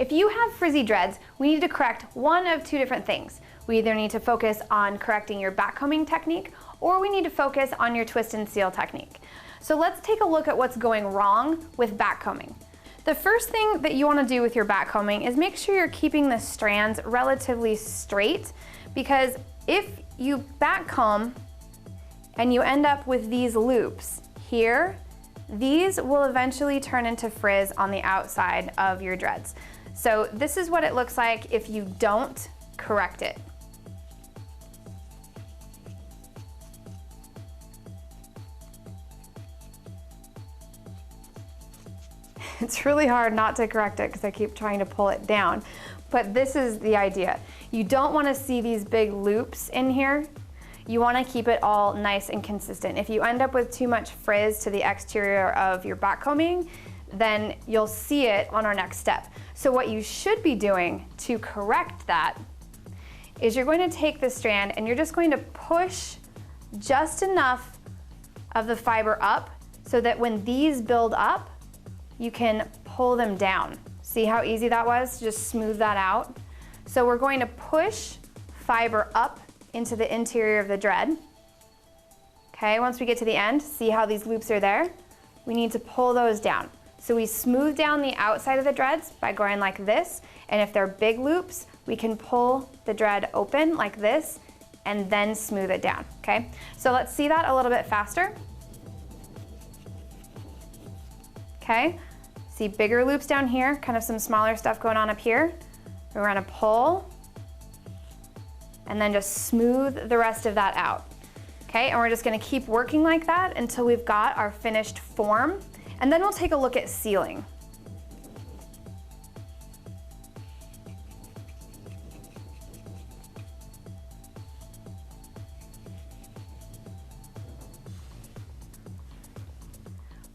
If you have frizzy dreads, we need to correct one of two different things. We either need to focus on correcting your backcombing technique, or we need to focus on your twist and seal technique. So let's take a look at what's going wrong with backcombing. The first thing that you want to do with your backcombing is make sure you're keeping the strands relatively straight, because if you backcomb and you end up with these loops here, these will eventually turn into frizz on the outside of your dreads. So this is what it looks like if you don't correct it. It's really hard not to correct it because I keep trying to pull it down, but this is the idea. You don't want to see these big loops in here. You want to keep it all nice and consistent. If you end up with too much frizz to the exterior of your backcombing, then you'll see it on our next step. So what you should be doing to correct that is you're going to take the strand and you're just going to push just enough of the fiber up so that when these build up, you can pull them down. See how easy that was? Just smooth that out. So we're going to push fiber up into the interior of the dread. Okay, once we get to the end, see how these loops are there? We need to pull those down. So we smooth down the outside of the dreads by going like this, and if they're big loops, we can pull the dread open like this and then smooth it down, okay? So let's see that a little bit faster. Okay, see bigger loops down here, kind of some smaller stuff going on up here. We're gonna pull and then just smooth the rest of that out. Okay, and we're just gonna keep working like that until we've got our finished form, and then we'll take a look at sealing.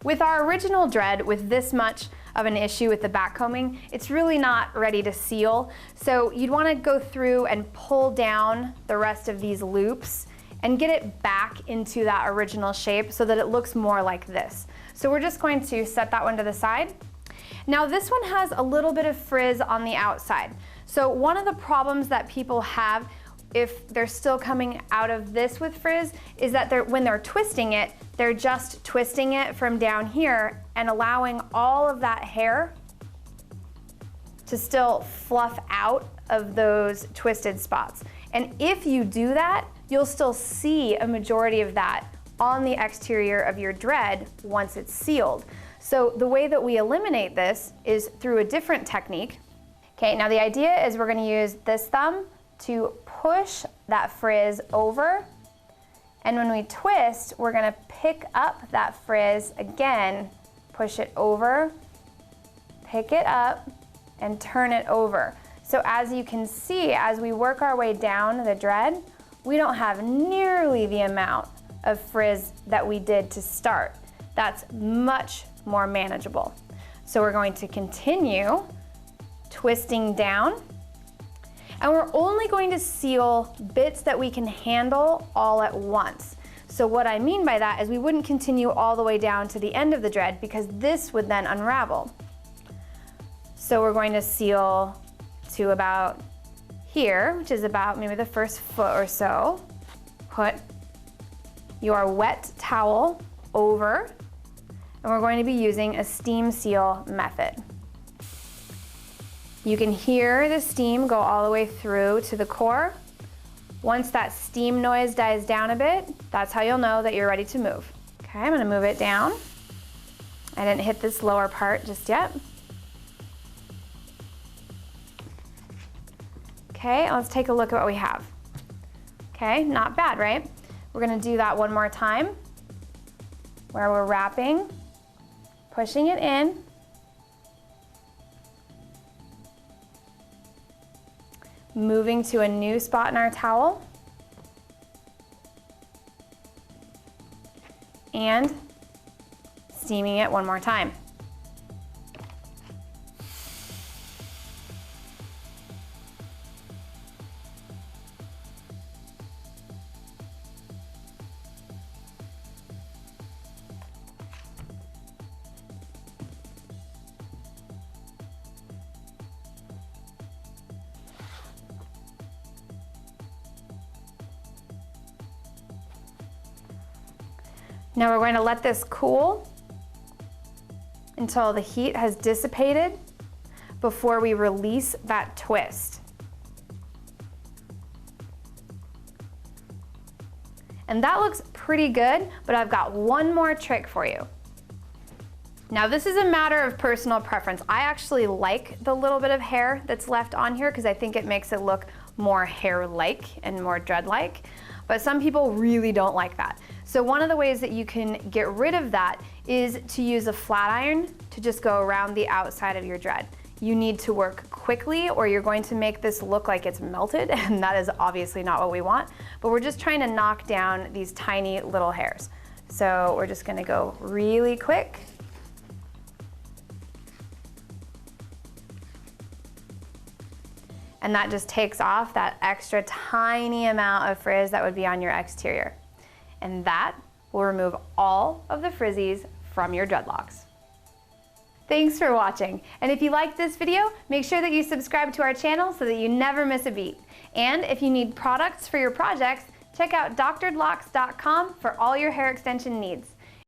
With our original dread, with this much of an issue with the backcombing, it's really not ready to seal. So you'd want to go through and pull down the rest of these loops and get it back into that original shape so that it looks more like this. So we're just going to set that one to the side. Now this one has a little bit of frizz on the outside. So one of the problems that people have if they're still coming out of this with frizz is that when they're twisting it, they're just twisting it from down here and allowing all of that hair to still fluff out of those twisted spots. And if you do that, you'll still see a majority of that on the exterior of your dread once it's sealed. So the way that we eliminate this is through a different technique. Okay, now the idea is we're gonna use this thumb to push that frizz over, and when we twist, we're gonna pick up that frizz again, push it over, pick it up, and turn it over. So as you can see, as we work our way down the dread, we don't have nearly the amount of frizz that we did to start. That's much more manageable. So we're going to continue twisting down, and we're only going to seal bits that we can handle all at once. So what I mean by that is we wouldn't continue all the way down to the end of the dread because this would then unravel. So we're going to seal to about here, which is about maybe the first foot or so. Put your wet towel over, and we're going to be using a steam seal method. You can hear the steam go all the way through to the core. Once that steam noise dies down a bit, that's how you'll know that you're ready to move. Okay, I'm gonna move it down. I didn't hit this lower part just yet. Okay, let's take a look at what we have. Okay, not bad, right? We're gonna do that one more time, where we're wrapping, pushing it in, moving to a new spot in our towel, and steaming it one more time. Now we're going to let this cool until the heat has dissipated before we release that twist. And that looks pretty good, but I've got one more trick for you. Now this is a matter of personal preference. I actually like the little bit of hair that's left on here because I think it makes it look more hair-like and more dread-like, but some people really don't like that. So one of the ways that you can get rid of that is to use a flat iron to just go around the outside of your dread. You need to work quickly or you're going to make this look like it's melted, and that is obviously not what we want, but we're just trying to knock down these tiny little hairs. So we're just gonna go really quick. And that just takes off that extra tiny amount of frizz that would be on your exterior. And that will remove all of the frizzies from your dreadlocks. Thanks for watching. And if you liked this video, make sure that you subscribe to our channel so that you never miss a beat. And if you need products for your projects, check out drdlocks.com for all your hair extension needs.